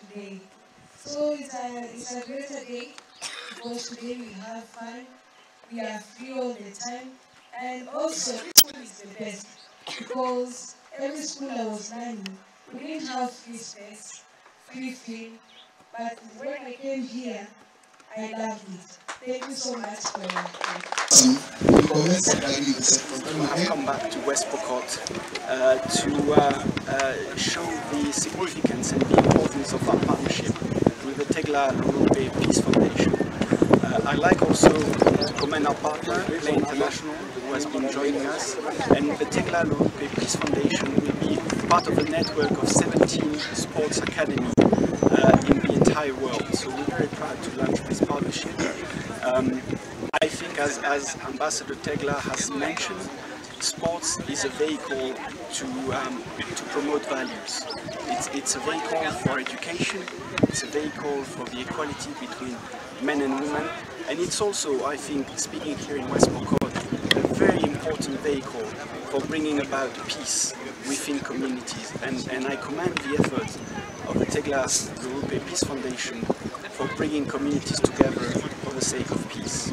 today. So it's a greater day because today we have fun, we are free all the time, and also school is the best because every school I was learning, we didn't have free space, free film, but when I came here, I loved it. Thank you so much for your time. I've come back to West Pokot to show the significance and the importance of our partnership with the Tegla Lurupe Peace Foundation. I'd like also to commend our partner, Play International, who has been joining us, and the Tegla Lurupe Peace Foundation will be part of a network of 17 sports academies in the entire world. So we're very proud to launch this partnership. I think, as Ambassador Tegla has mentioned, sports is a vehicle to promote values. It's a vehicle for education, it's a vehicle for the equality between men and women, and it's also, I think, speaking here in West Pokot, a very important vehicle for bringing about peace within communities. And I commend the efforts of the Tegla Lurupe Peace Foundation for bringing communities together for the sake of peace.